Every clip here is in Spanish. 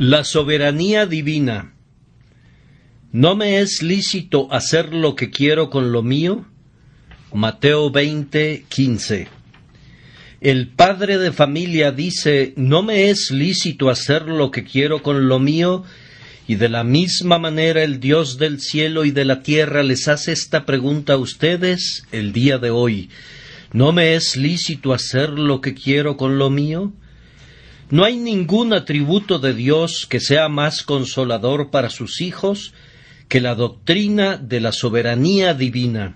La soberanía divina. ¿No me es lícito hacer lo que quiero con lo mío? Mateo 20:15. El padre de familia dice, ¿no me es lícito hacer lo que quiero con lo mío? Y de la misma manera el Dios del cielo y de la tierra les hace esta pregunta a ustedes el día de hoy. ¿No me es lícito hacer lo que quiero con lo mío? No hay ningún atributo de Dios que sea más consolador para sus hijos que la doctrina de la soberanía divina.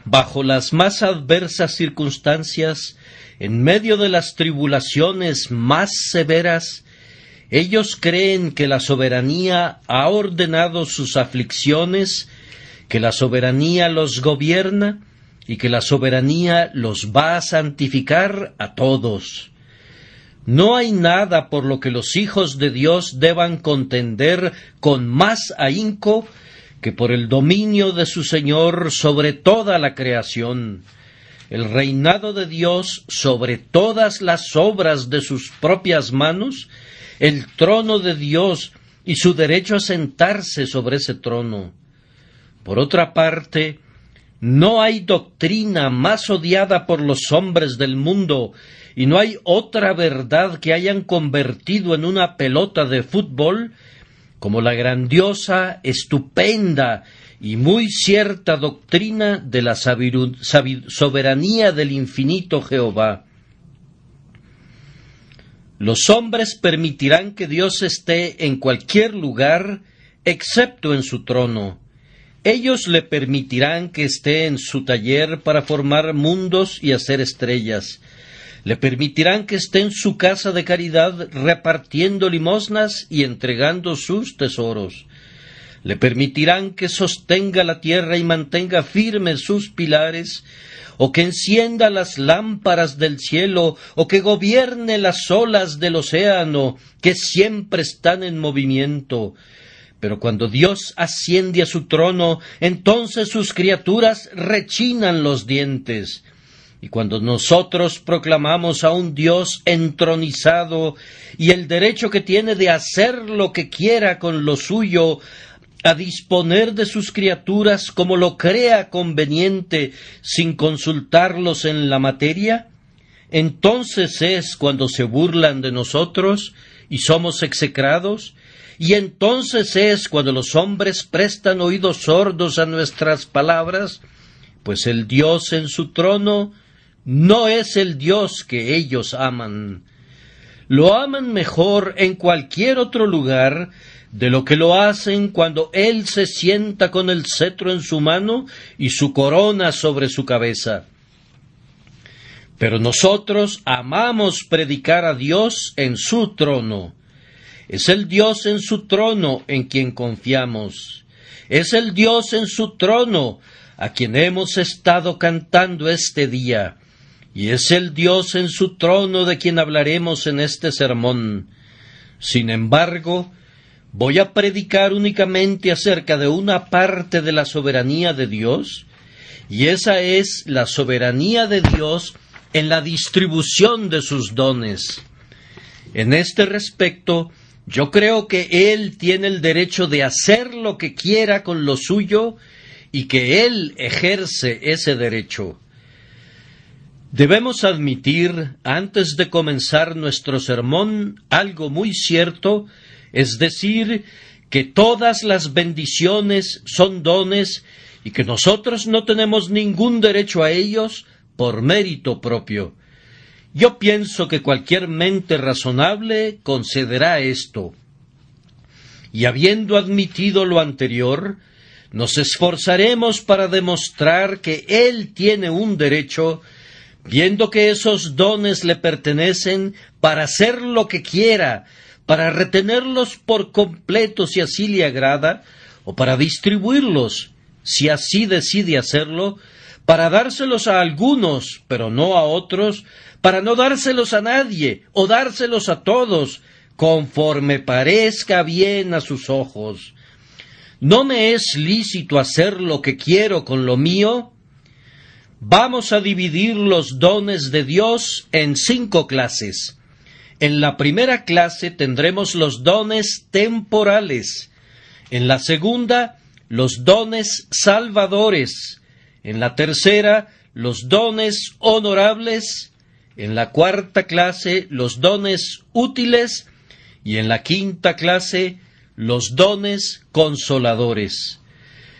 Bajo las más adversas circunstancias, en medio de las tribulaciones más severas, ellos creen que la soberanía ha ordenado sus aflicciones, que la soberanía los gobierna y que la soberanía los va a santificar a todos. No hay nada por lo que los hijos de Dios deban contender con más ahínco que por el dominio de su Señor sobre toda la creación, el reinado de Dios sobre todas las obras de sus propias manos, el trono de Dios y su derecho a sentarse sobre ese trono. Por otra parte, no hay doctrina más odiada por los hombres del mundo y no hay otra verdad que hayan convertido en una pelota de fútbol como la grandiosa, estupenda y muy cierta doctrina de la soberanía del infinito Jehová. Los hombres permitirán que Dios esté en cualquier lugar, excepto en su trono. Ellos le permitirán que esté en su taller para formar mundos y hacer estrellas. Le permitirán que esté en su casa de caridad repartiendo limosnas y entregando sus tesoros. Le permitirán que sostenga la tierra y mantenga firmes sus pilares, o que encienda las lámparas del cielo, o que gobierne las olas del océano, que siempre están en movimiento. Pero cuando Dios asciende a su trono, entonces sus criaturas rechinan los dientes. Y cuando nosotros proclamamos a un Dios entronizado y el derecho que tiene de hacer lo que quiera con lo suyo, a disponer de sus criaturas como lo crea conveniente sin consultarlos en la materia, entonces es cuando se burlan de nosotros y somos execrados, y entonces es cuando los hombres prestan oídos sordos a nuestras palabras, pues el Dios en su trono no es el Dios que ellos aman. Lo aman mejor en cualquier otro lugar de lo que lo hacen cuando Él se sienta con el cetro en su mano y su corona sobre su cabeza. Pero nosotros amamos predicar a Dios en su trono. Es el Dios en su trono en quien confiamos. Es el Dios en su trono a quien hemos estado cantando este día. Y es el Dios en su trono de quien hablaremos en este sermón. Sin embargo, voy a predicar únicamente acerca de una parte de la soberanía de Dios, y esa es la soberanía de Dios en la distribución de sus dones. En este respecto, yo creo que Él tiene el derecho de hacer lo que quiera con lo suyo y que Él ejerce ese derecho. Debemos admitir, antes de comenzar nuestro sermón, algo muy cierto, es decir, que todas las bendiciones son dones y que nosotros no tenemos ningún derecho a ellos por mérito propio. Yo pienso que cualquier mente razonable concederá esto. Y habiendo admitido lo anterior, nos esforzaremos para demostrar que Él tiene un derecho, viendo que esos dones le pertenecen para hacer lo que quiera, para retenerlos por completo si así le agrada, o para distribuirlos si así decide hacerlo, para dárselos a algunos, pero no a otros, para no dárselos a nadie, o dárselos a todos, conforme parezca bien a sus ojos. ¿No me es lícito hacer lo que quiero con lo mío? Vamos a dividir los dones de Dios en 5 clases. En la primera clase tendremos los dones temporales, en la segunda los dones salvadores, en la tercera los dones honorables, en la cuarta clase los dones útiles y en la quinta clase los dones consoladores.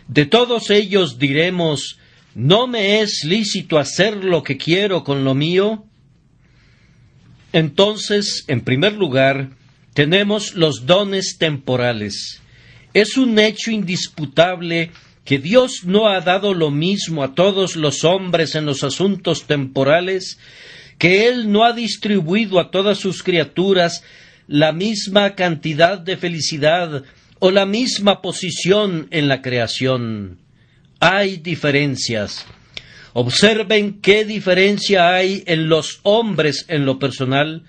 De todos ellos diremos: ¿no me es lícito hacer lo que quiero con lo mío? Entonces, en primer lugar, tenemos los dones temporales. Es un hecho indisputable que Dios no ha dado lo mismo a todos los hombres en los asuntos temporales, que Él no ha distribuido a todas sus criaturas la misma cantidad de felicidad o la misma posición en la creación. Hay diferencias. Observen qué diferencia hay en los hombres en lo personal,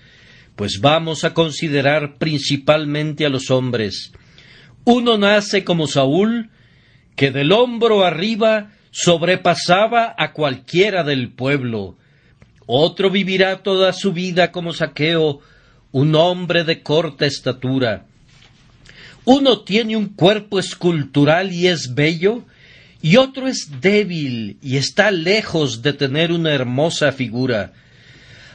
pues vamos a considerar principalmente a los hombres. Uno nace como Saúl, que del hombro arriba sobrepasaba a cualquiera del pueblo. Otro vivirá toda su vida como Zaqueo, un hombre de corta estatura. Uno tiene un cuerpo escultural y es bello, y otro es débil y está lejos de tener una hermosa figura.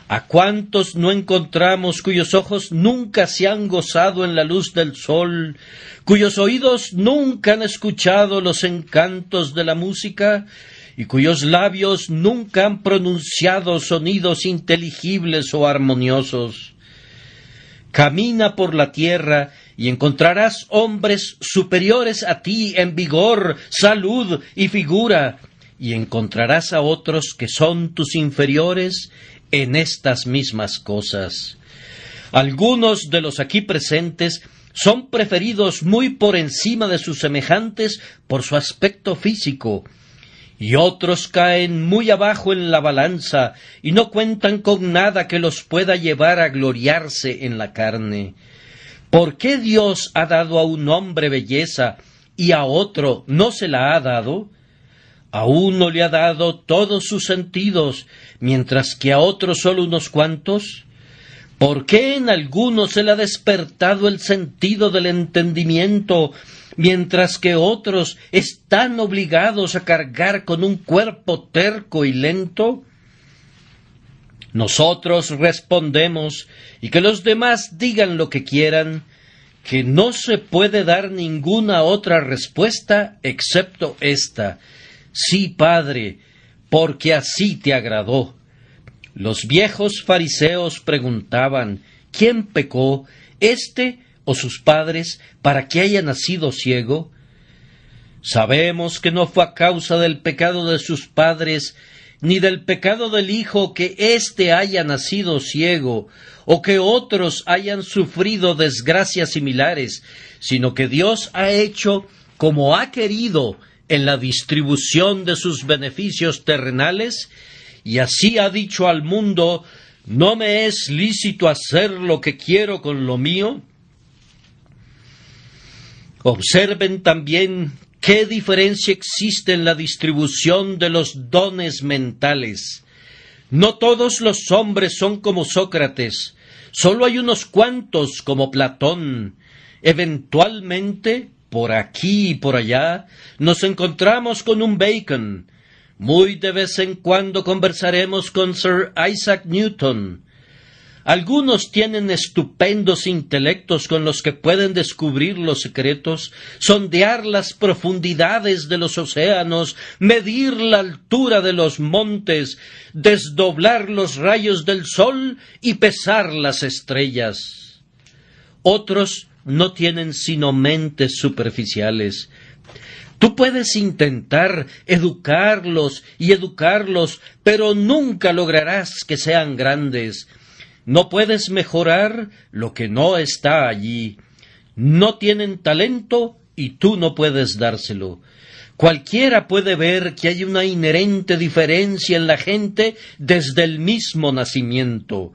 ¿A cuántos no encontramos cuyos ojos nunca se han gozado en la luz del sol, cuyos oídos nunca han escuchado los encantos de la música, y cuyos labios nunca han pronunciado sonidos inteligibles o armoniosos? Camina por la tierra y encontrarás hombres superiores a ti en vigor, salud y figura, y encontrarás a otros que son tus inferiores en estas mismas cosas. Algunos de los aquí presentes son preferidos muy por encima de sus semejantes por su aspecto físico, y otros caen muy abajo en la balanza y no cuentan con nada que los pueda llevar a gloriarse en la carne. ¿Por qué Dios ha dado a un hombre belleza y a otro no se la ha dado? A uno le ha dado todos sus sentidos, mientras que a otro solo unos cuantos. ¿Por qué en algunos se le ha despertado el sentido del entendimiento, mientras que otros están obligados a cargar con un cuerpo terco y lento? Nosotros respondemos, y que los demás digan lo que quieran, que no se puede dar ninguna otra respuesta excepto esta: sí, Padre, porque así te agradó. Los viejos fariseos preguntaban: ¿quién pecó, éste o sus padres, para que haya nacido ciego? Sabemos que no fue a causa del pecado de sus padres, ni del pecado del hijo, que éste haya nacido ciego, o que otros hayan sufrido desgracias similares, sino que Dios ha hecho como ha querido en la distribución de sus beneficios terrenales, y así ha dicho al mundo: ¿no me es lícito hacer lo que quiero con lo mío? Observen también qué diferencia existe en la distribución de los dones mentales. No todos los hombres son como Sócrates, solo hay unos cuantos como Platón. Eventualmente, por aquí y por allá, nos encontramos con un Bacon. Muy de vez en cuando conversaremos con Sir Isaac Newton. Algunos tienen estupendos intelectos con los que pueden descubrir los secretos, sondear las profundidades de los océanos, medir la altura de los montes, desdoblar los rayos del sol y pesar las estrellas. Otros no tienen sino mentes superficiales. Tú puedes intentar educarlos, pero nunca lograrás que sean grandes. No puedes mejorar lo que no está allí. No tienen talento y tú no puedes dárselo. Cualquiera puede ver que hay una inherente diferencia en la gente desde el mismo nacimiento.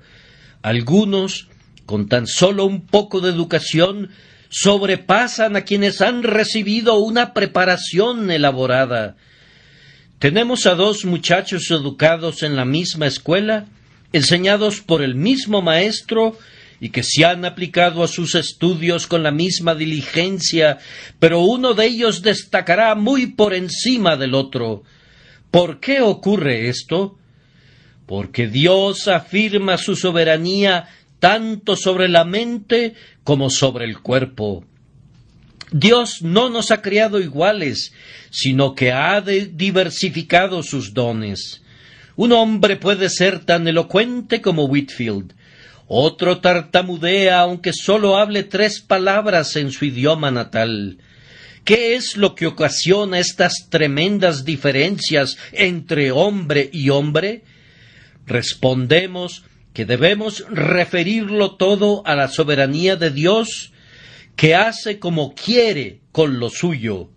Algunos, con tan solo un poco de educación, sobrepasan a quienes han recibido una preparación elaborada. Tenemos a dos muchachos educados en la misma escuela, enseñados por el mismo maestro, y que se han aplicado a sus estudios con la misma diligencia, pero uno de ellos destacará muy por encima del otro. ¿Por qué ocurre esto? Porque Dios afirma su soberanía tanto sobre la mente como sobre el cuerpo. Dios no nos ha creado iguales, sino que ha diversificado sus dones. Un hombre puede ser tan elocuente como Whitefield, otro tartamudea aunque sólo hable 3 palabras en su idioma natal. ¿Qué es lo que ocasiona estas tremendas diferencias entre hombre y hombre? Respondemos que debemos referirlo todo a la soberanía de Dios, que hace como quiere con lo suyo.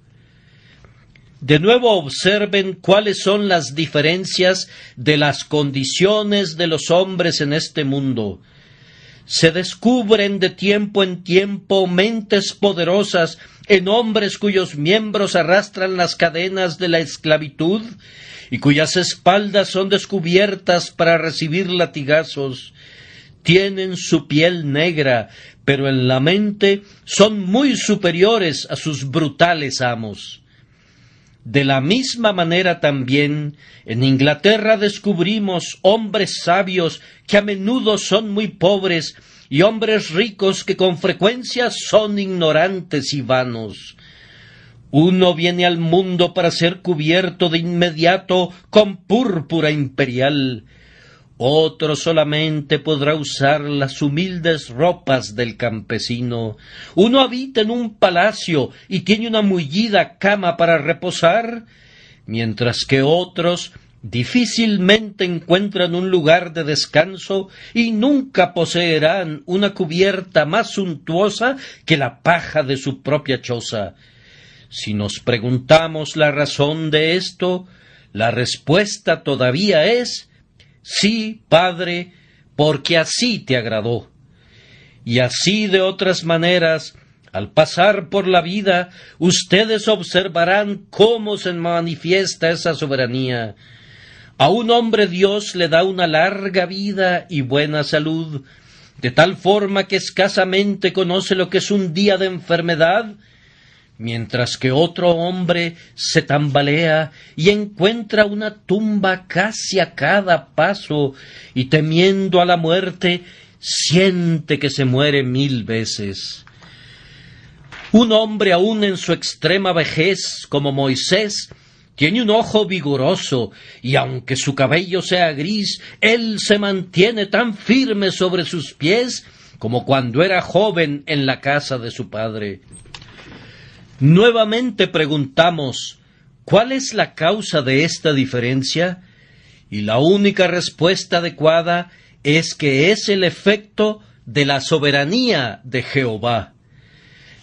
De nuevo observen cuáles son las diferencias de las condiciones de los hombres en este mundo. Se descubren de tiempo en tiempo mentes poderosas en hombres cuyos miembros arrastran las cadenas de la esclavitud y cuyas espaldas son descubiertas para recibir latigazos. Tienen su piel negra, pero en la mente son muy superiores a sus brutales amos. De la misma manera también, en Inglaterra descubrimos hombres sabios que a menudo son muy pobres y hombres ricos que con frecuencia son ignorantes y vanos. Uno viene al mundo para ser cubierto de inmediato con púrpura imperial. Otro solamente podrá usar las humildes ropas del campesino. Uno habita en un palacio y tiene una mullida cama para reposar, mientras que otros difícilmente encuentran un lugar de descanso y nunca poseerán una cubierta más suntuosa que la paja de su propia choza. Si nos preguntamos la razón de esto, la respuesta todavía es: sí, Padre, porque así te agradó. Y así de otras maneras, al pasar por la vida, ustedes observarán cómo se manifiesta esa soberanía. A un hombre Dios le da una larga vida y buena salud, de tal forma que escasamente conoce lo que es un día de enfermedad, mientras que otro hombre se tambalea y encuentra una tumba casi a cada paso, y temiendo a la muerte, siente que se muere 1000 veces. Un hombre aún en su extrema vejez, como Moisés, tiene un ojo vigoroso, y aunque su cabello sea gris, él se mantiene tan firme sobre sus pies como cuando era joven en la casa de su padre. Nuevamente preguntamos, ¿cuál es la causa de esta diferencia? Y la única respuesta adecuada es que es el efecto de la soberanía de Jehová.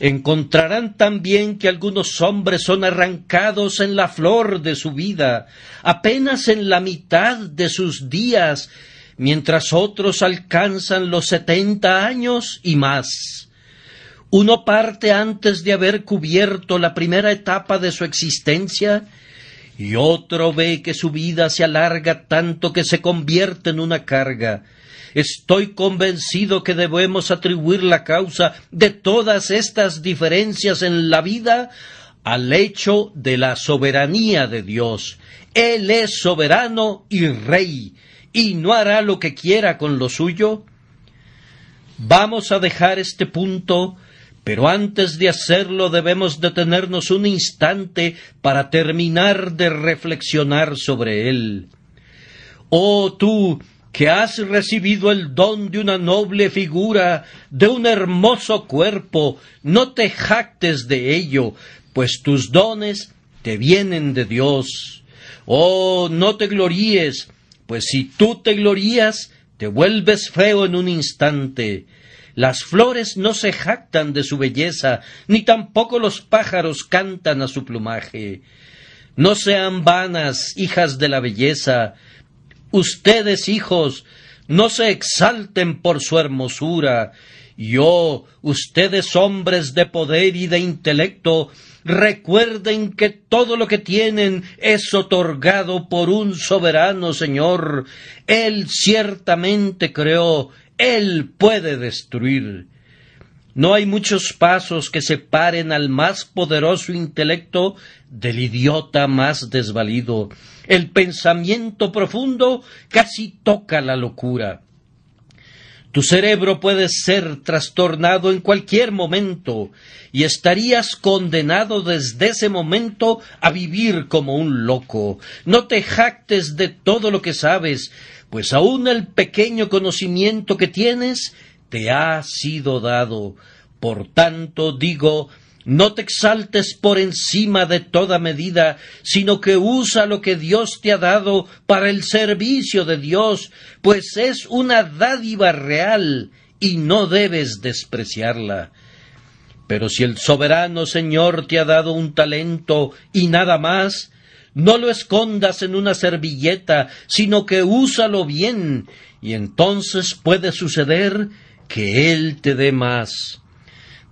Encontrarán también que algunos hombres son arrancados en la flor de su vida, apenas en la mitad de sus días, mientras otros alcanzan los 70 años y más. Uno parte antes de haber cubierto la primera etapa de su existencia, y otro ve que su vida se alarga tanto que se convierte en una carga. Estoy convencido que debemos atribuir la causa de todas estas diferencias en la vida al hecho de la soberanía de Dios. Él es soberano y rey, y no hará lo que quiera con lo suyo. Vamos a dejar este punto, pero antes de hacerlo debemos detenernos un instante para terminar de reflexionar sobre él. Oh tú, que has recibido el don de una noble figura, de un hermoso cuerpo, no te jactes de ello, pues tus dones te vienen de Dios. Oh, no te gloríes, pues si tú te glorías, te vuelves feo en un instante. Las flores no se jactan de su belleza, ni tampoco los pájaros cantan a su plumaje. No sean vanas, hijas de la belleza. Ustedes, hijos, no se exalten por su hermosura. Y oh, ustedes, hombres de poder y de intelecto, recuerden que todo lo que tienen es otorgado por un soberano Señor. Él ciertamente creó, Él puede destruir. No hay muchos pasos que separen al más poderoso intelecto del idiota más desvalido. El pensamiento profundo casi toca la locura. Tu cerebro puede ser trastornado en cualquier momento y estarías condenado desde ese momento a vivir como un loco. No te jactes de todo lo que sabes, pues aún el pequeño conocimiento que tienes te ha sido dado. Por tanto, digo, no te exaltes por encima de toda medida, sino que usa lo que Dios te ha dado para el servicio de Dios, pues es una dádiva real y no debes despreciarla. Pero si el soberano Señor te ha dado un talento y nada más, no lo escondas en una servilleta, sino que úsalo bien, y entonces puede suceder que Él te dé más.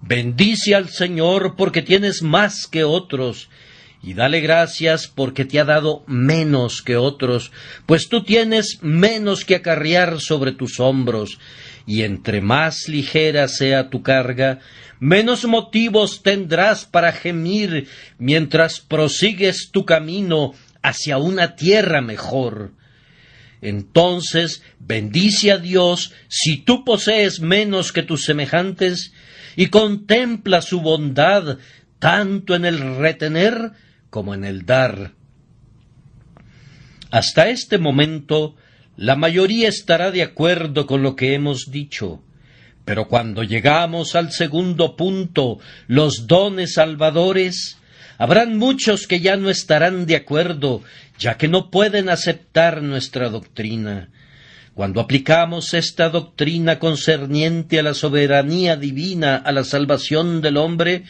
Bendice al Señor porque tienes más que otros, y dale gracias porque te ha dado menos que otros, pues tú tienes menos que acarrear sobre tus hombros, y entre más ligera sea tu carga, menos motivos tendrás para gemir mientras prosigues tu camino hacia una tierra mejor. Entonces bendice a Dios si tú posees menos que tus semejantes, y contempla su bondad tanto en el retener como en el dar. Hasta este momento, la mayoría estará de acuerdo con lo que hemos dicho, pero cuando llegamos al segundo punto, los dones salvadores, habrán muchos que ya no estarán de acuerdo, ya que no pueden aceptar nuestra doctrina. Cuando aplicamos esta doctrina concerniente a la soberanía divina, a la salvación del hombre,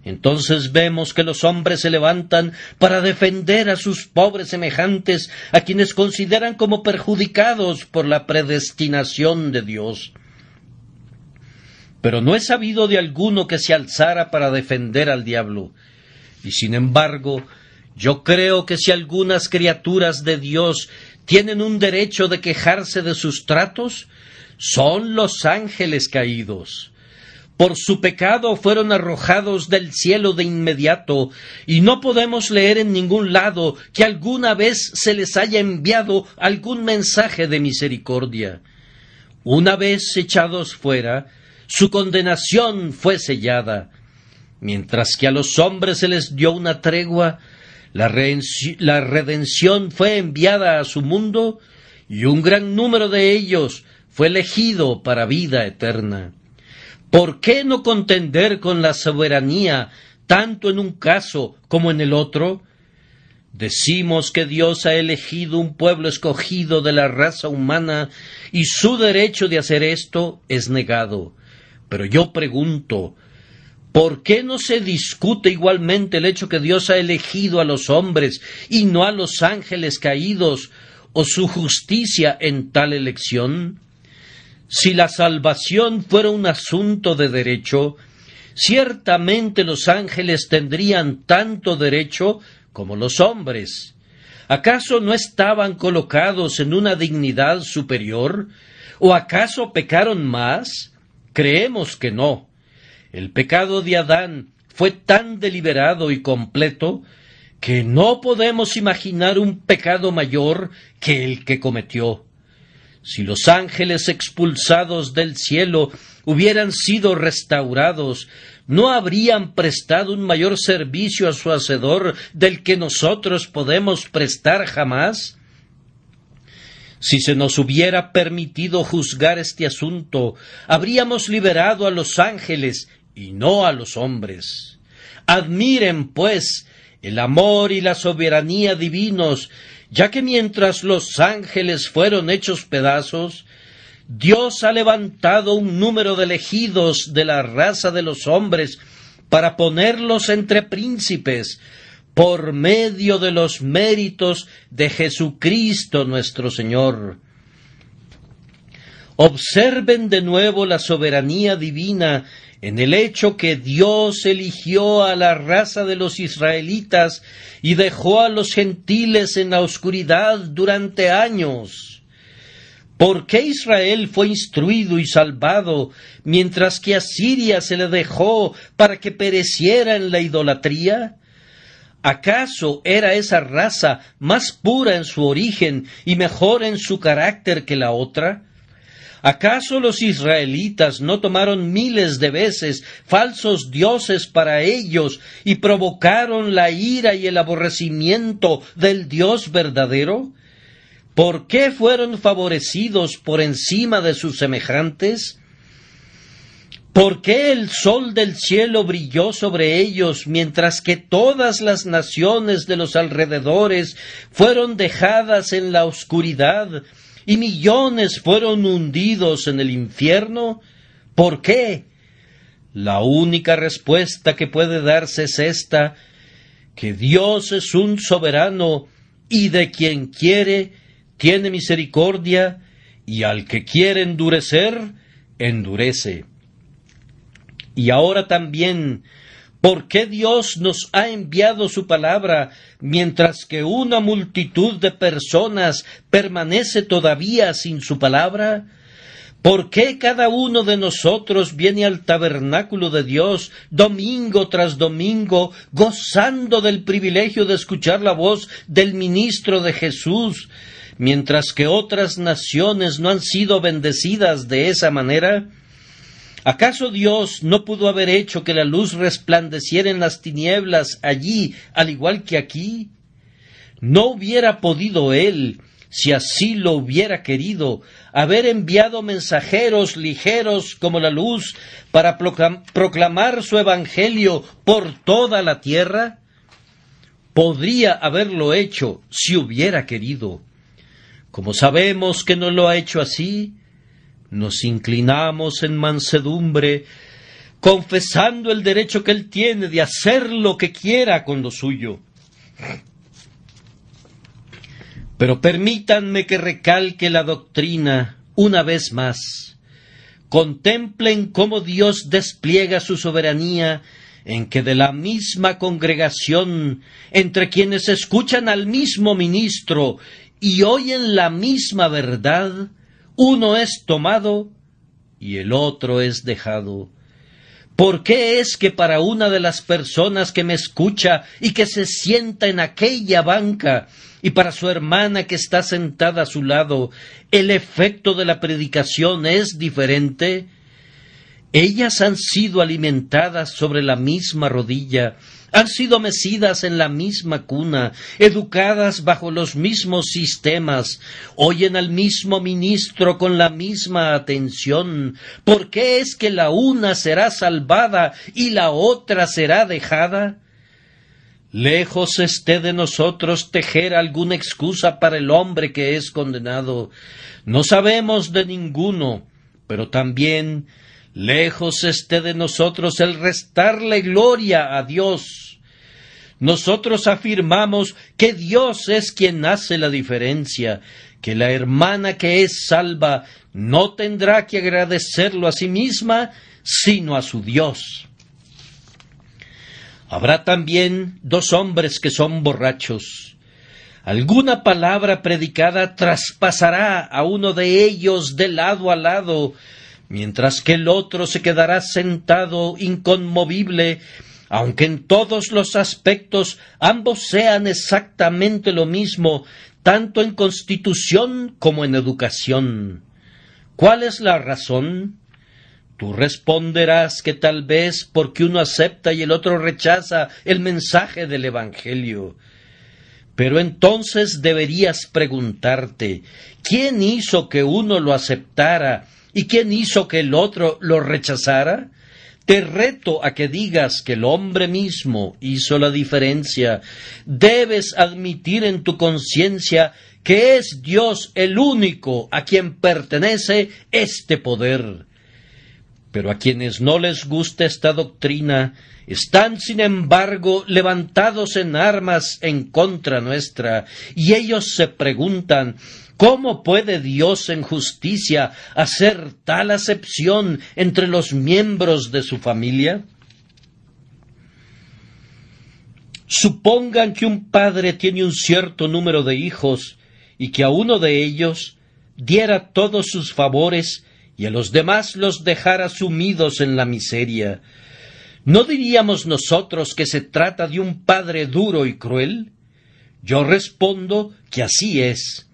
entonces vemos que los hombres se levantan para defender a sus pobres semejantes, a quienes consideran como perjudicados por la predestinación de Dios. Pero no he sabido de alguno que se alzara para defender al diablo, y sin embargo, yo creo que si algunas criaturas de Dios tienen un derecho de quejarse de sus tratos, son los ángeles caídos. Por su pecado fueron arrojados del cielo de inmediato, y no podemos leer en ningún lado que alguna vez se les haya enviado algún mensaje de misericordia. Una vez echados fuera, su condenación fue sellada. Mientras que a los hombres se les dio una tregua, la redención fue enviada a su mundo, y un gran número de ellos fue elegido para vida eterna. ¿Por qué no contender con la soberanía, tanto en un caso como en el otro? Decimos que Dios ha elegido un pueblo escogido de la raza humana, y su derecho de hacer esto es negado. Pero yo pregunto, ¿por qué no se discute igualmente el hecho que Dios ha elegido a los hombres y no a los ángeles caídos, o su justicia en tal elección? Si la salvación fuera un asunto de derecho, ciertamente los ángeles tendrían tanto derecho como los hombres. ¿Acaso no estaban colocados en una dignidad superior? ¿O acaso pecaron más? Creemos que no. El pecado de Adán fue tan deliberado y completo que no podemos imaginar un pecado mayor que el que cometió. Si los ángeles expulsados del cielo hubieran sido restaurados, ¿no habrían prestado un mayor servicio a su Hacedor del que nosotros podemos prestar jamás? Si se nos hubiera permitido juzgar este asunto, habríamos liberado a los ángeles y no a los hombres. Admiren, pues, el amor y la soberanía divinos, ya que mientras los ángeles fueron hechos pedazos, Dios ha levantado un número de elegidos de la raza de los hombres para ponerlos entre príncipes, por medio de los méritos de Jesucristo nuestro Señor. Observen de nuevo la soberanía divina en el hecho que Dios eligió a la raza de los israelitas y dejó a los gentiles en la oscuridad durante años. ¿Por qué Israel fue instruido y salvado, mientras que a Siria se le dejó para que pereciera en la idolatría? ¿Acaso era esa raza más pura en su origen y mejor en su carácter que la otra? ¿Acaso los israelitas no tomaron miles de veces falsos dioses para ellos y provocaron la ira y el aborrecimiento del Dios verdadero? ¿Por qué fueron favorecidos por encima de sus semejantes? ¿Por qué el sol del cielo brilló sobre ellos, mientras que todas las naciones de los alrededores fueron dejadas en la oscuridad y millones fueron hundidos en el infierno? ¿Por qué? La única respuesta que puede darse es esta: que Dios es un soberano y de quien quiere tiene misericordia, y al que quiere endurecer, endurece. Y ahora también, ¿por qué Dios nos ha enviado su palabra, mientras que una multitud de personas permanece todavía sin su palabra? ¿Por qué cada uno de nosotros viene al tabernáculo de Dios domingo tras domingo, gozando del privilegio de escuchar la voz del ministro de Jesús, mientras que otras naciones no han sido bendecidas de esa manera? ¿Acaso Dios no pudo haber hecho que la luz resplandeciera en las tinieblas allí, al igual que aquí? ¿No hubiera podido Él, si así lo hubiera querido, haber enviado mensajeros ligeros como la luz para proclamar su evangelio por toda la tierra? Podría haberlo hecho si hubiera querido. Como sabemos que no lo ha hecho así, nos inclinamos en mansedumbre, confesando el derecho que Él tiene de hacer lo que quiera con lo suyo. Pero permítanme que recalque la doctrina una vez más. Contemplen cómo Dios despliega su soberanía en que de la misma congregación, entre quienes escuchan al mismo ministro y oyen la misma verdad, uno es tomado y el otro es dejado. ¿Por qué es que para una de las personas que me escucha y que se sienta en aquella banca, y para su hermana que está sentada a su lado, el efecto de la predicación es diferente? Ellas han sido alimentadas sobre la misma rodilla, han sido mecidas en la misma cuna, educadas bajo los mismos sistemas, oyen al mismo ministro con la misma atención. ¿Por qué es que la una será salvada y la otra será dejada? Lejos esté de nosotros tejer alguna excusa para el hombre que es condenado. No sabemos de ninguno, pero también lejos esté de nosotros el restarle gloria a Dios. Nosotros afirmamos que Dios es quien hace la diferencia, que la hermana que es salva no tendrá que agradecerlo a sí misma, sino a su Dios. Habrá también dos hombres que son borrachos. Alguna palabra predicada traspasará a uno de ellos de lado a lado, mientras que el otro se quedará sentado inconmovible, aunque en todos los aspectos ambos sean exactamente lo mismo, tanto en constitución como en educación. ¿Cuál es la razón? Tú responderás que tal vez porque uno acepta y el otro rechaza el mensaje del Evangelio. Pero entonces deberías preguntarte, ¿quién hizo que uno lo aceptara y quién hizo que el otro lo rechazara? Te reto a que digas que el hombre mismo hizo la diferencia. Debes admitir en tu conciencia que es Dios el único a quien pertenece este poder. Pero a quienes no les gusta esta doctrina, están sin embargo levantados en armas en contra nuestra, y ellos se preguntan, ¿cómo puede Dios en justicia hacer tal acepción entre los miembros de su familia? Supongan que un padre tiene un cierto número de hijos, y que a uno de ellos diera todos sus favores y a los demás los dejara sumidos en la miseria. ¿No diríamos nosotros que se trata de un padre duro y cruel? Yo respondo que así es.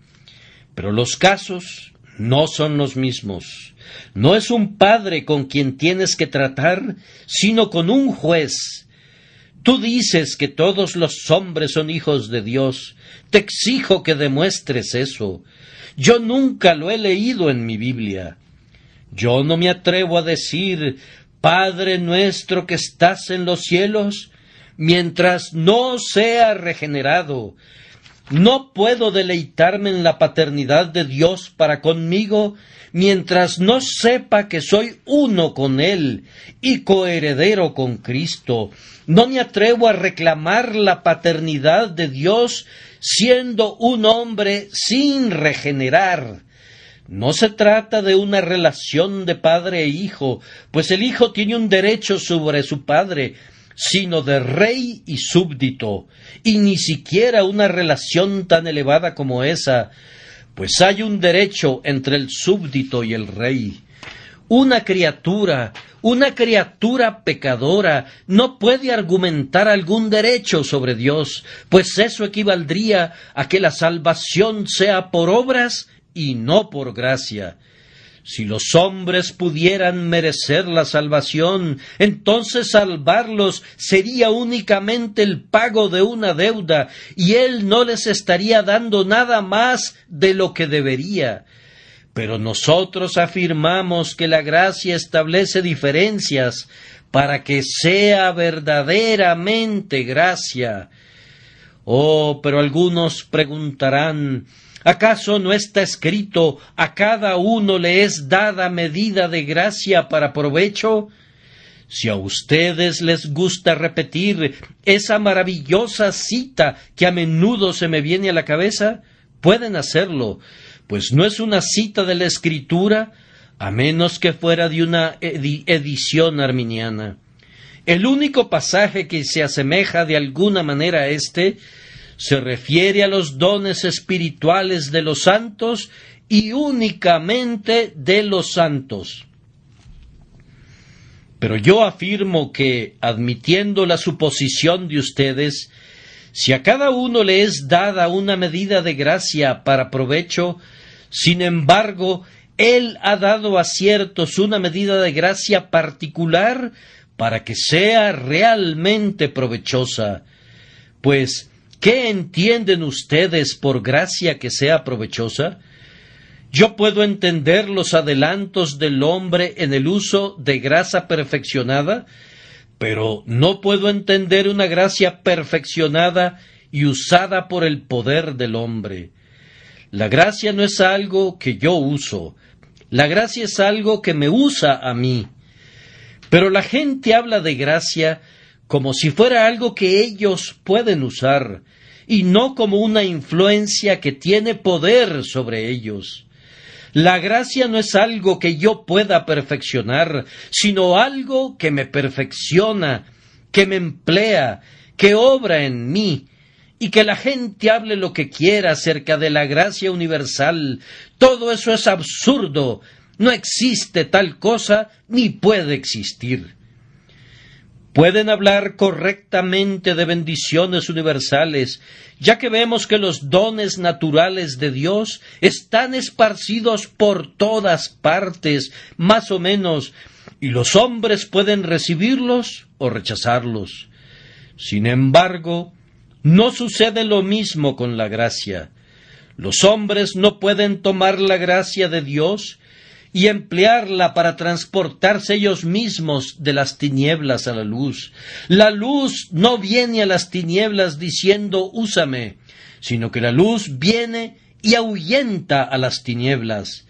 Pero los casos no son los mismos. No es un padre con quien tienes que tratar, sino con un juez. Tú dices que todos los hombres son hijos de Dios. Te exijo que demuestres eso. Yo nunca lo he leído en mi Biblia. Yo no me atrevo a decir, Padre nuestro que estás en los cielos, mientras no sea regenerado. No puedo deleitarme en la paternidad de Dios para conmigo, mientras no sepa que soy uno con Él y coheredero con Cristo. No me atrevo a reclamar la paternidad de Dios siendo un hombre sin regenerar. No se trata de una relación de padre e hijo, pues el hijo tiene un derecho sobre su padre, sino de rey y súbdito, y ni siquiera una relación tan elevada como esa, pues hay un derecho entre el súbdito y el rey. Una criatura pecadora no puede argumentar algún derecho sobre Dios, pues eso equivaldría a que la salvación sea por obras y no por gracia. Si los hombres pudieran merecer la salvación, entonces salvarlos sería únicamente el pago de una deuda, y Él no les estaría dando nada más de lo que debería. Pero nosotros afirmamos que la gracia establece diferencias para que sea verdaderamente gracia. Oh, pero algunos preguntarán, ¿acaso no está escrito, a cada uno le es dada medida de gracia para provecho? Si a ustedes les gusta repetir esa maravillosa cita que a menudo se me viene a la cabeza, pueden hacerlo, pues no es una cita de la Escritura, a menos que fuera de una edición arminiana. El único pasaje que se asemeja de alguna manera a este se refiere a los dones espirituales de los santos y únicamente de los santos. Pero yo afirmo que, admitiendo la suposición de ustedes, si a cada uno le es dada una medida de gracia para provecho, sin embargo, Él ha dado a ciertos una medida de gracia particular para que sea realmente provechosa. Pues, ¿qué entienden ustedes por gracia que sea provechosa? Yo puedo entender los adelantos del hombre en el uso de gracia perfeccionada, pero no puedo entender una gracia perfeccionada y usada por el poder del hombre. La gracia no es algo que yo uso, la gracia es algo que me usa a mí. Pero la gente habla de gracia como si fuera algo que ellos pueden usar, y no como una influencia que tiene poder sobre ellos. La gracia no es algo que yo pueda perfeccionar, sino algo que me perfecciona, que me emplea, que obra en mí, y que la gente hable lo que quiera acerca de la gracia universal. Todo eso es absurdo. No existe tal cosa, ni puede existir. Pueden hablar correctamente de bendiciones universales, ya que vemos que los dones naturales de Dios están esparcidos por todas partes, más o menos, y los hombres pueden recibirlos o rechazarlos. Sin embargo, no sucede lo mismo con la gracia. Los hombres no pueden tomar la gracia de Dios y emplearla para transportarse ellos mismos de las tinieblas a la luz. La luz no viene a las tinieblas diciendo úsame, sino que la luz viene y ahuyenta a las tinieblas.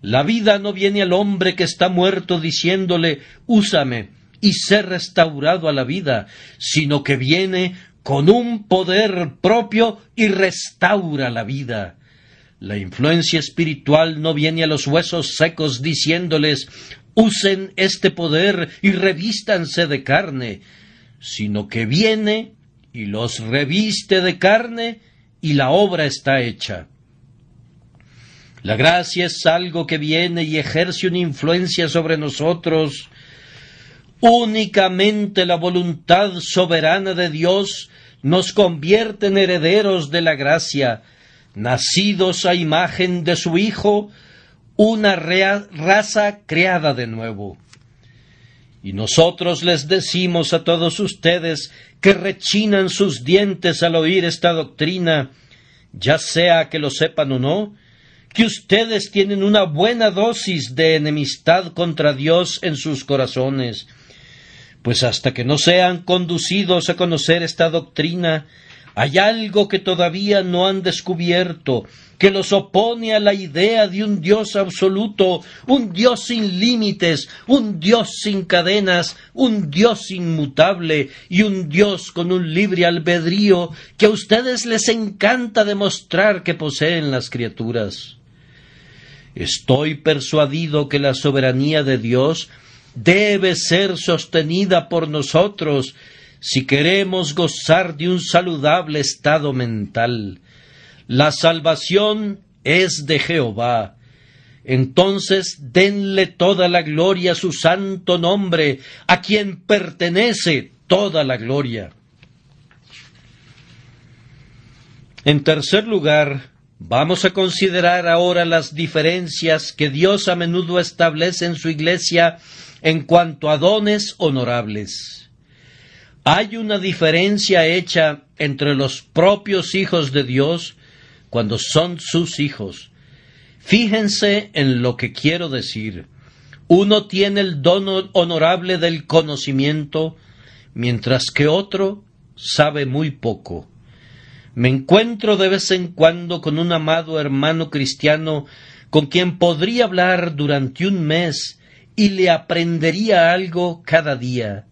La vida no viene al hombre que está muerto diciéndole úsame y ser restaurado a la vida, sino que viene con un poder propio y restaura la vida. La influencia espiritual no viene a los huesos secos diciéndoles usen este poder y revístanse de carne, sino que viene y los reviste de carne y la obra está hecha. La gracia es algo que viene y ejerce una influencia sobre nosotros. Únicamente la voluntad soberana de Dios nos convierte en herederos de la gracia, nacidos a imagen de su Hijo, una raza creada de nuevo. Y nosotros les decimos a todos ustedes que rechinan sus dientes al oír esta doctrina, ya sea que lo sepan o no, que ustedes tienen una buena dosis de enemistad contra Dios en sus corazones, pues hasta que no sean conducidos a conocer esta doctrina, hay algo que todavía no han descubierto, que los opone a la idea de un Dios absoluto, un Dios sin límites, un Dios sin cadenas, un Dios inmutable y un Dios con un libre albedrío que a ustedes les encanta demostrar que poseen las criaturas. Estoy persuadido que la soberanía de Dios debe ser sostenida por nosotros si queremos gozar de un saludable estado mental. La salvación es de Jehová. Entonces denle toda la gloria a su santo nombre, a quien pertenece toda la gloria. En tercer lugar, vamos a considerar ahora las diferencias que Dios a menudo establece en su iglesia en cuanto a dones honorables. Hay una diferencia hecha entre los propios hijos de Dios cuando son sus hijos. Fíjense en lo que quiero decir. Uno tiene el don honorable del conocimiento, mientras que otro sabe muy poco. Me encuentro de vez en cuando con un amado hermano cristiano con quien podría hablar durante un mes y le aprendería algo cada día.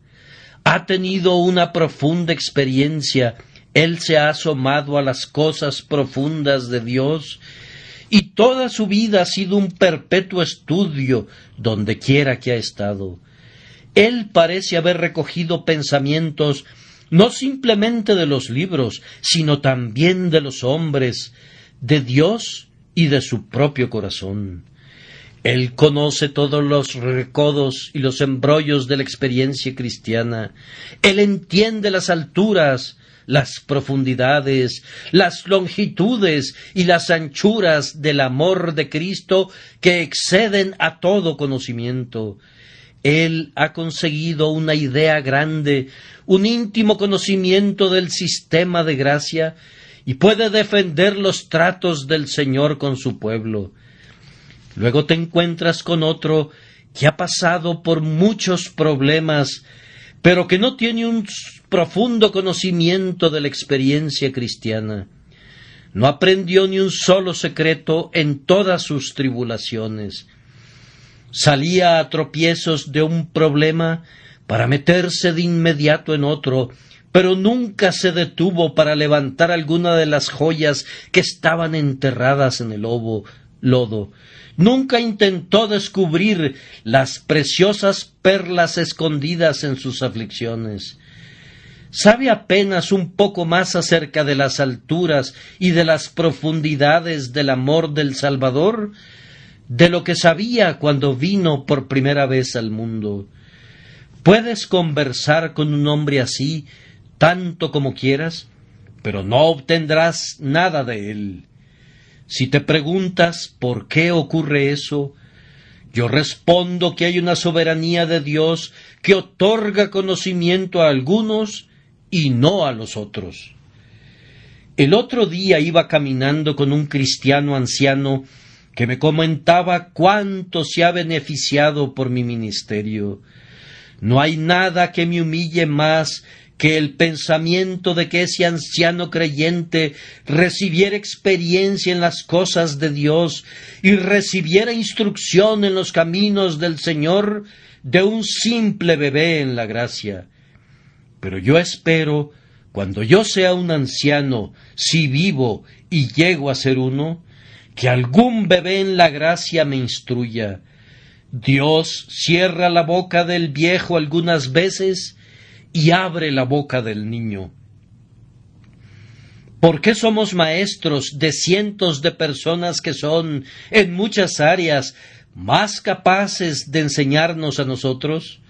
Ha tenido una profunda experiencia, él se ha asomado a las cosas profundas de Dios y toda su vida ha sido un perpetuo estudio donde quiera que ha estado. Él parece haber recogido pensamientos no simplemente de los libros, sino también de los hombres, de Dios y de su propio corazón. Él conoce todos los recodos y los embrollos de la experiencia cristiana. Él entiende las alturas, las profundidades, las longitudes y las anchuras del amor de Cristo que exceden a todo conocimiento. Él ha conseguido una idea grande, un íntimo conocimiento del sistema de gracia y puede defender los tratos del Señor con su pueblo. Luego te encuentras con otro que ha pasado por muchos problemas, pero que no tiene un profundo conocimiento de la experiencia cristiana. No aprendió ni un solo secreto en todas sus tribulaciones. Salía a tropiezos de un problema para meterse de inmediato en otro, pero nunca se detuvo para levantar alguna de las joyas que estaban enterradas en el lodo. Nunca intentó descubrir las preciosas perlas escondidas en sus aflicciones. Sabe apenas un poco más acerca de las alturas y de las profundidades del amor del Salvador de lo que sabía cuando vino por primera vez al mundo. Puedes conversar con un hombre así tanto como quieras, pero no obtendrás nada de él. Si te preguntas por qué ocurre eso, yo respondo que hay una soberanía de Dios que otorga conocimiento a algunos y no a los otros. El otro día iba caminando con un cristiano anciano que me comentaba cuánto se ha beneficiado por mi ministerio. No hay nada que me humille más que el pensamiento de que ese anciano creyente recibiera experiencia en las cosas de Dios y recibiera instrucción en los caminos del Señor de un simple bebé en la gracia. Pero yo espero, cuando yo sea un anciano, si vivo y llego a ser uno, que algún bebé en la gracia me instruya. Dios cierra la boca del viejo algunas veces y abre la boca del niño. ¿Por qué somos maestros de cientos de personas que son, en muchas áreas, más capaces de enseñarnos a nosotros?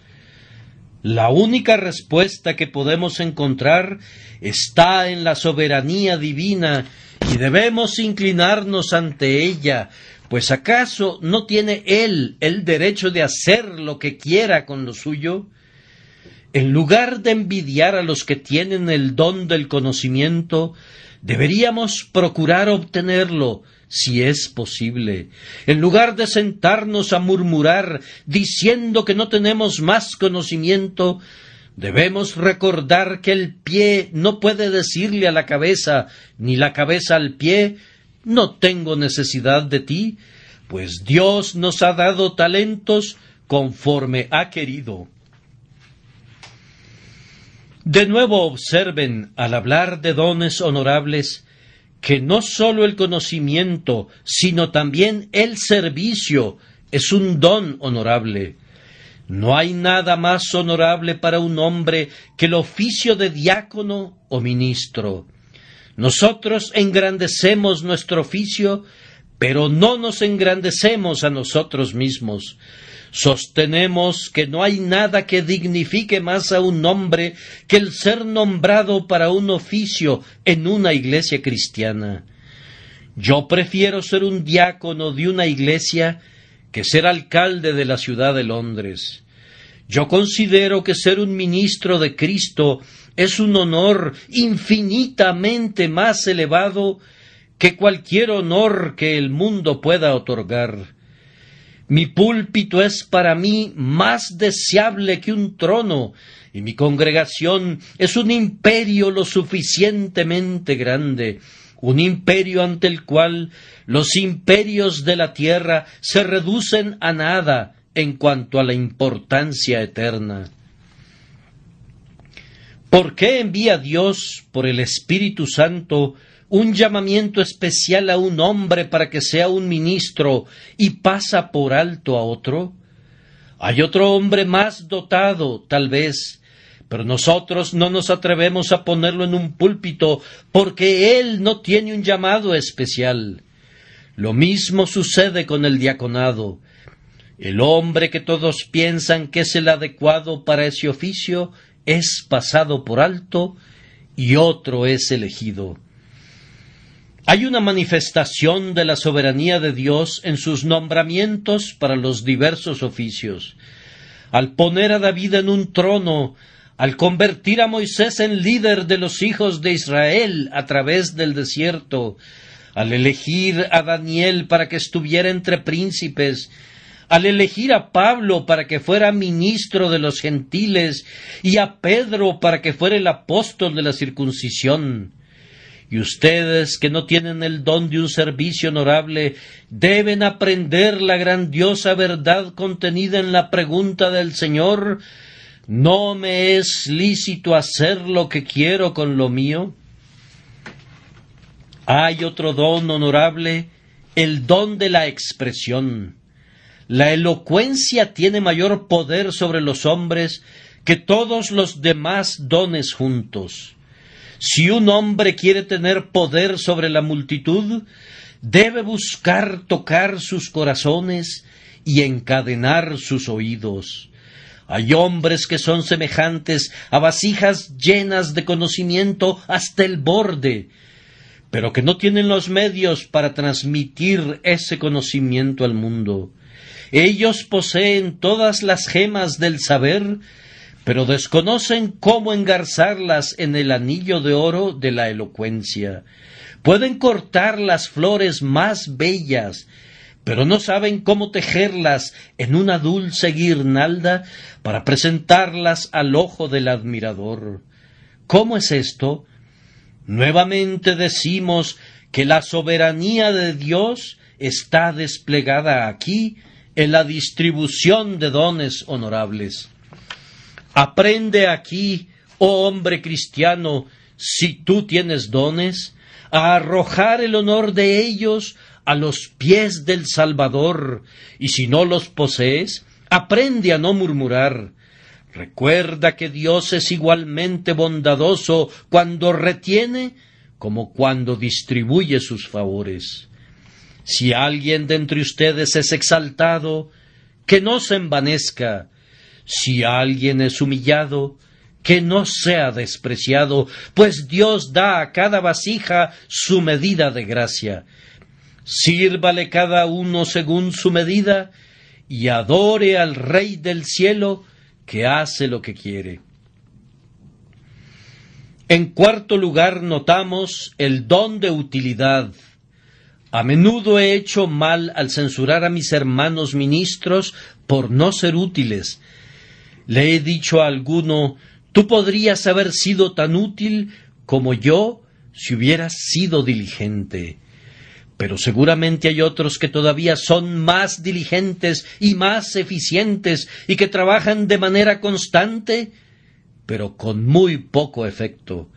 La única respuesta que podemos encontrar está en la soberanía divina y debemos inclinarnos ante ella, pues ¿acaso no tiene Él el derecho de hacer lo que quiera con lo suyo? En lugar de envidiar a los que tienen el don del conocimiento, deberíamos procurar obtenerlo, si es posible. En lugar de sentarnos a murmurar, diciendo que no tenemos más conocimiento, debemos recordar que el pie no puede decirle a la cabeza, ni la cabeza al pie, no tengo necesidad de ti, pues Dios nos ha dado talentos conforme ha querido. De nuevo observen, al hablar de dones honorables, que no sólo el conocimiento, sino también el servicio es un don honorable. No hay nada más honorable para un hombre que el oficio de diácono o ministro. Nosotros engrandecemos nuestro oficio, pero no nos engrandecemos a nosotros mismos. Sostenemos que no hay nada que dignifique más a un hombre que el ser nombrado para un oficio en una iglesia cristiana. Yo prefiero ser un diácono de una iglesia que ser alcalde de la ciudad de Londres. Yo considero que ser un ministro de Cristo es un honor infinitamente más elevado que cualquier honor que el mundo pueda otorgar. Mi púlpito es para mí más deseable que un trono, y mi congregación es un imperio lo suficientemente grande, un imperio ante el cual los imperios de la tierra se reducen a nada en cuanto a la importancia eterna. ¿Por qué envía Dios por el Espíritu Santo un llamamiento especial a un hombre para que sea un ministro y pasa por alto a otro? Hay otro hombre más dotado, tal vez, pero nosotros no nos atrevemos a ponerlo en un púlpito porque él no tiene un llamado especial. Lo mismo sucede con el diaconado. El hombre que todos piensan que es el adecuado para ese oficio es pasado por alto y otro es elegido. Hay una manifestación de la soberanía de Dios en sus nombramientos para los diversos oficios. Al poner a David en un trono, al convertir a Moisés en líder de los hijos de Israel a través del desierto, al elegir a Daniel para que estuviera entre príncipes, al elegir a Pablo para que fuera ministro de los gentiles y a Pedro para que fuera el apóstol de la circuncisión. Y ustedes que no tienen el don de un servicio honorable deben aprender la grandiosa verdad contenida en la pregunta del Señor: ¿no me es lícito hacer lo que quiero con lo mío? Hay otro don honorable, el don de la expresión. La elocuencia tiene mayor poder sobre los hombres que todos los demás dones juntos. Si un hombre quiere tener poder sobre la multitud, debe buscar tocar sus corazones y encadenar sus oídos. Hay hombres que son semejantes a vasijas llenas de conocimiento hasta el borde, pero que no tienen los medios para transmitir ese conocimiento al mundo. Ellos poseen todas las gemas del saber, pero desconocen cómo engarzarlas en el anillo de oro de la elocuencia. Pueden cortar las flores más bellas, pero no saben cómo tejerlas en una dulce guirnalda para presentarlas al ojo del admirador. ¿Cómo es esto? Nuevamente decimos que la soberanía de Dios está desplegada aquí en la distribución de dones honorables. Aprende aquí, oh hombre cristiano, si tú tienes dones, a arrojar el honor de ellos a los pies del Salvador, y si no los posees, aprende a no murmurar. Recuerda que Dios es igualmente bondadoso cuando retiene como cuando distribuye sus favores. Si alguien de entre ustedes es exaltado, que no se envanezca. Si alguien es humillado, que no sea despreciado, pues Dios da a cada vasija su medida de gracia. Sírvale cada uno según su medida, y adore al Rey del cielo, que hace lo que quiere. En cuarto lugar, notamos el don de utilidad. A menudo he hecho mal al censurar a mis hermanos ministros por no ser útiles. Le he dicho a alguno: tú podrías haber sido tan útil como yo si hubieras sido diligente. Pero seguramente hay otros que todavía son más diligentes y más eficientes y que trabajan de manera constante, pero con muy poco efecto.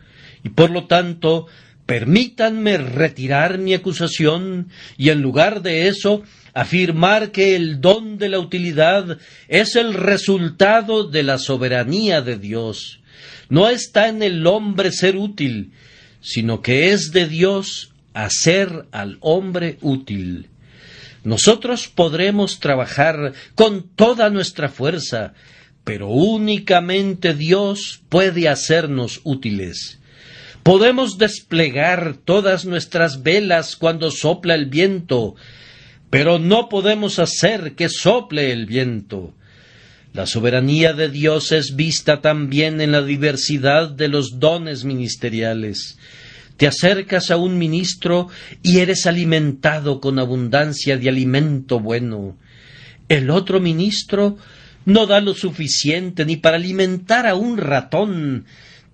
Y por lo tanto, permítanme retirar mi acusación y en lugar de eso, afirmar que el don de la utilidad es el resultado de la soberanía de Dios. No está en el hombre ser útil, sino que es de Dios hacer al hombre útil. Nosotros podremos trabajar con toda nuestra fuerza, pero únicamente Dios puede hacernos útiles. Podemos desplegar todas nuestras velas cuando sopla el viento, pero no podemos hacer que sople el viento. La soberanía de Dios es vista también en la diversidad de los dones ministeriales. Te acercas a un ministro y eres alimentado con abundancia de alimento bueno. El otro ministro no da lo suficiente ni para alimentar a un ratón.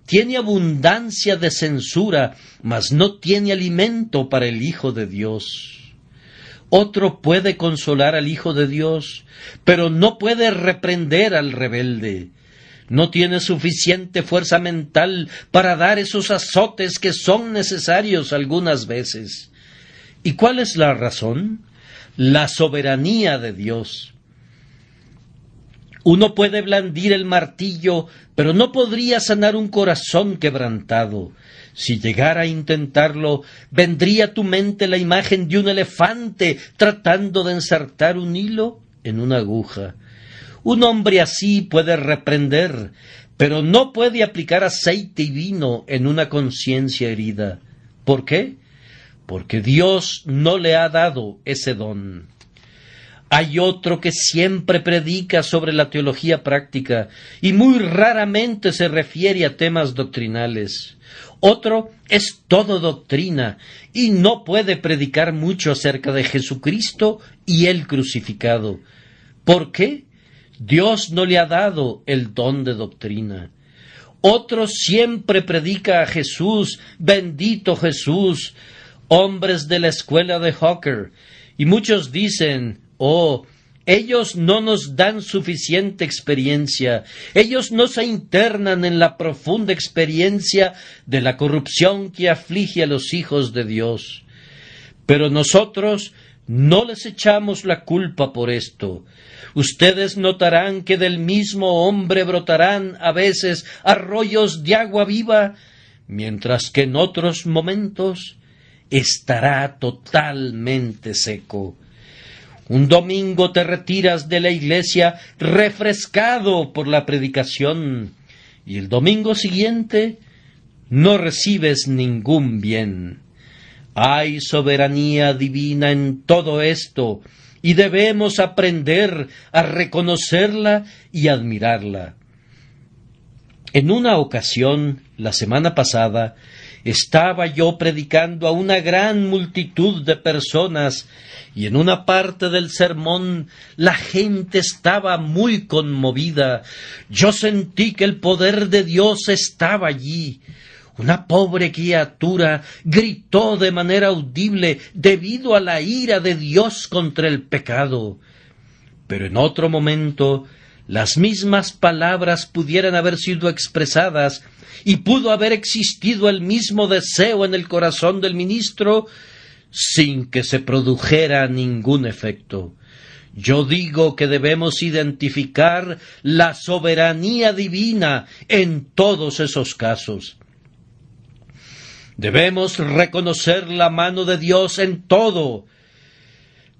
Tiene abundancia de censura, mas no tiene alimento para el Hijo de Dios. Otro puede consolar al Hijo de Dios, pero no puede reprender al rebelde. No tiene suficiente fuerza mental para dar esos azotes que son necesarios algunas veces. ¿Y cuál es la razón? La soberanía de Dios. Uno puede blandir el martillo, pero no podría sanar un corazón quebrantado. Si llegara a intentarlo, vendría a tu mente la imagen de un elefante tratando de ensartar un hilo en una aguja. Un hombre así puede reprender, pero no puede aplicar aceite y vino en una conciencia herida. ¿Por qué? Porque Dios no le ha dado ese don. Hay otro que siempre predica sobre la teología práctica y muy raramente se refiere a temas doctrinales. Otro es todo doctrina y no puede predicar mucho acerca de Jesucristo y el crucificado. ¿Por qué? Dios no le ha dado el don de doctrina. Otro siempre predica a Jesús, bendito Jesús, hombres de la escuela de Hawker, y muchos dicen: oh, ellos no nos dan suficiente experiencia, ellos no se internan en la profunda experiencia de la corrupción que aflige a los hijos de Dios. Pero nosotros no les echamos la culpa por esto. Ustedes notarán que del mismo hombre brotarán a veces arroyos de agua viva, mientras que en otros momentos estará totalmente seco. Un domingo te retiras de la iglesia refrescado por la predicación, y el domingo siguiente no recibes ningún bien. Hay soberanía divina en todo esto, y debemos aprender a reconocerla y admirarla. En una ocasión, la semana pasada, estaba yo predicando a una gran multitud de personas, y en una parte del sermón la gente estaba muy conmovida. Yo sentí que el poder de Dios estaba allí. Una pobre criatura gritó de manera audible debido a la ira de Dios contra el pecado. Pero en otro momento las mismas palabras pudieran haber sido expresadas y pudo haber existido el mismo deseo en el corazón del ministro sin que se produjera ningún efecto. Yo digo que debemos identificar la soberanía divina en todos esos casos. Debemos reconocer la mano de Dios en todo.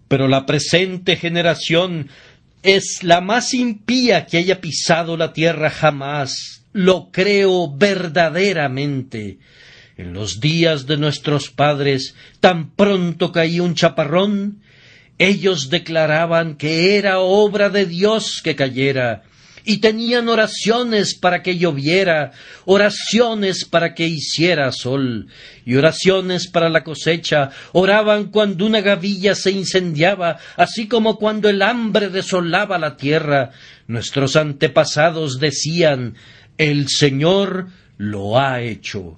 Pero la presente generación es la más impía que haya pisado la tierra jamás. Lo creo verdaderamente. En los días de nuestros padres, tan pronto caía un chaparrón, ellos declaraban que era obra de Dios que cayera, y tenían oraciones para que lloviera, oraciones para que hiciera sol, y oraciones para la cosecha. Oraban cuando una gavilla se incendiaba, así como cuando el hambre desolaba la tierra. Nuestros antepasados decían: el Señor lo ha hecho.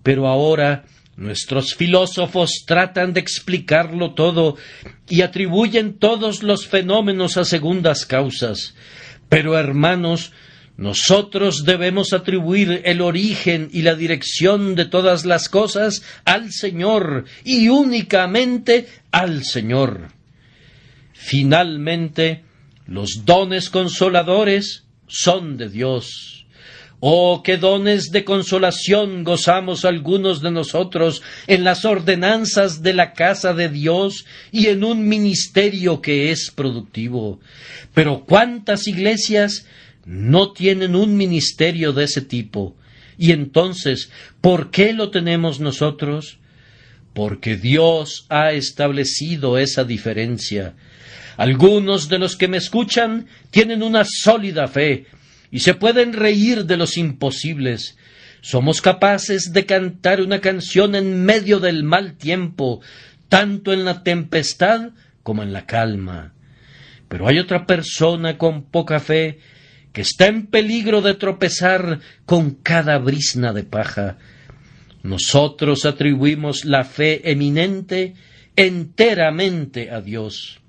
Pero ahora nuestros filósofos tratan de explicarlo todo y atribuyen todos los fenómenos a segundas causas. Pero, hermanos, nosotros debemos atribuir el origen y la dirección de todas las cosas al Señor, y únicamente al Señor. Finalmente, los dones consoladores son de Dios. Oh, qué dones de consolación gozamos algunos de nosotros en las ordenanzas de la casa de Dios y en un ministerio que es productivo. Pero ¿cuántas iglesias no tienen un ministerio de ese tipo? Y entonces, ¿por qué lo tenemos nosotros? Porque Dios ha establecido esa diferencia. Algunos de los que me escuchan tienen una sólida fe y se pueden reír de los imposibles. Somos capaces de cantar una canción en medio del mal tiempo, tanto en la tempestad como en la calma. Pero hay otra persona con poca fe que está en peligro de tropezar con cada brizna de paja. Nosotros atribuimos la fe eminente enteramente a Dios.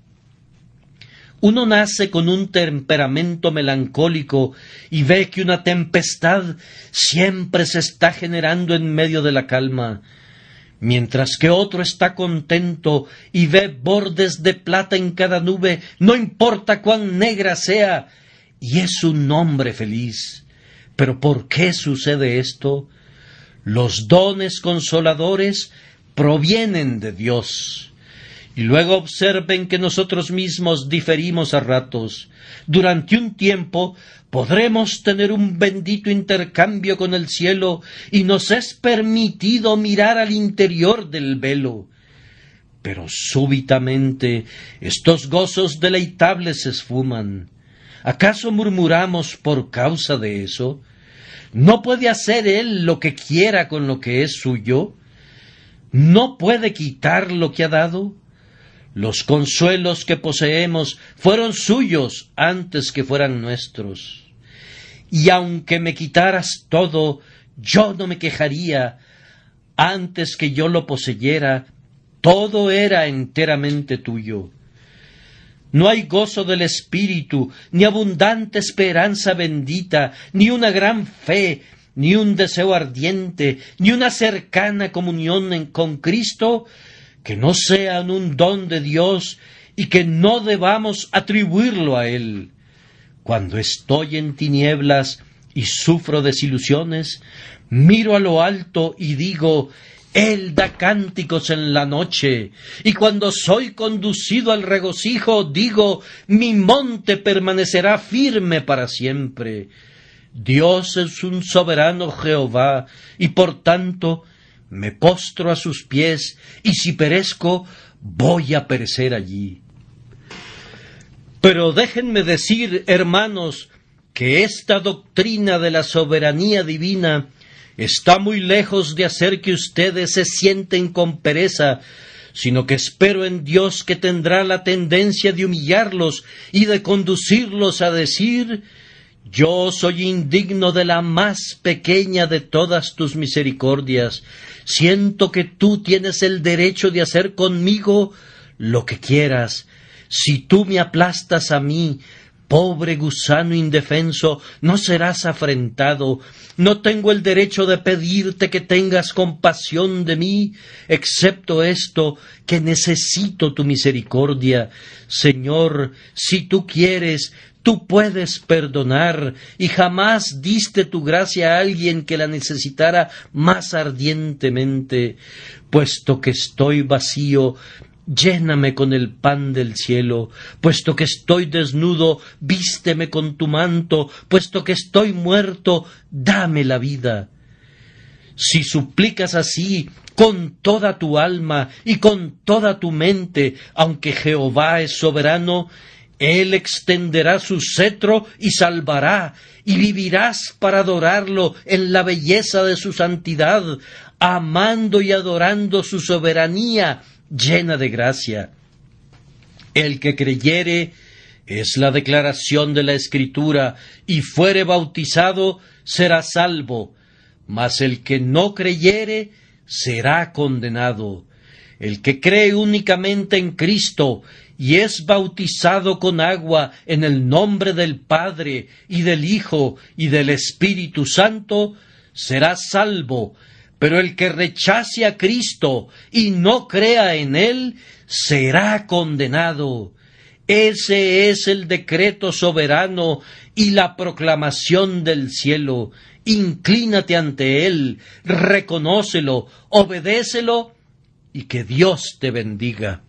Uno nace con un temperamento melancólico y ve que una tempestad siempre se está generando en medio de la calma, mientras que otro está contento y ve bordes de plata en cada nube, no importa cuán negra sea, y es un hombre feliz. ¿Pero por qué sucede esto? Los dones consoladores provienen de Dios. Y luego observen que nosotros mismos diferimos a ratos. Durante un tiempo podremos tener un bendito intercambio con el cielo y nos es permitido mirar al interior del velo. Pero súbitamente estos gozos deleitables se esfuman. ¿Acaso murmuramos por causa de eso? ¿No puede hacer Él lo que quiera con lo que es suyo? ¿No puede quitar lo que ha dado? Los consuelos que poseemos fueron suyos antes que fueran nuestros. Y aunque me quitaras todo, yo no me quejaría. Antes que yo lo poseyera, todo era enteramente tuyo. No hay gozo del espíritu, ni abundante esperanza bendita, ni una gran fe, ni un deseo ardiente, ni una cercana comunión con Cristo, que no sean un don de Dios y que no debamos atribuirlo a Él. Cuando estoy en tinieblas y sufro desilusiones, miro a lo alto y digo: Él da cánticos en la noche. Y cuando soy conducido al regocijo, digo: mi monte permanecerá firme para siempre. Dios es un soberano Jehová, y por tanto me postro a sus pies, y si perezco, voy a perecer allí. Pero déjenme decir, hermanos, que esta doctrina de la soberanía divina está muy lejos de hacer que ustedes se sienten con pereza, sino que espero en Dios que tendrá la tendencia de humillarlos y de conducirlos a decir: yo soy indigno de la más pequeña de todas tus misericordias. Siento que tú tienes el derecho de hacer conmigo lo que quieras. Si tú me aplastas a mí, pobre gusano indefenso, no serás afrentado. No tengo el derecho de pedirte que tengas compasión de mí, excepto esto, que necesito tu misericordia. Señor, si tú quieres, Tú puedes perdonar y jamás diste tu gracia a alguien que la necesitara más ardientemente. Puesto que estoy vacío, lléname con el pan del cielo. Puesto que estoy desnudo, vísteme con tu manto. Puesto que estoy muerto, dame la vida. Si suplicas así, con toda tu alma y con toda tu mente, aunque Jehová es soberano, Él extenderá su cetro y salvará, y vivirás para adorarlo en la belleza de su santidad, amando y adorando su soberanía llena de gracia. El que creyere, es la declaración de la Escritura, y fuere bautizado, será salvo, mas el que no creyere, será condenado. El que cree únicamente en Cristo y es bautizado con agua en el nombre del Padre y del Hijo y del Espíritu Santo, será salvo, pero el que rechace a Cristo y no crea en Él, será condenado. Ese es el decreto soberano y la proclamación del cielo. Inclínate ante Él, reconócelo, obedécelo, y que Dios te bendiga.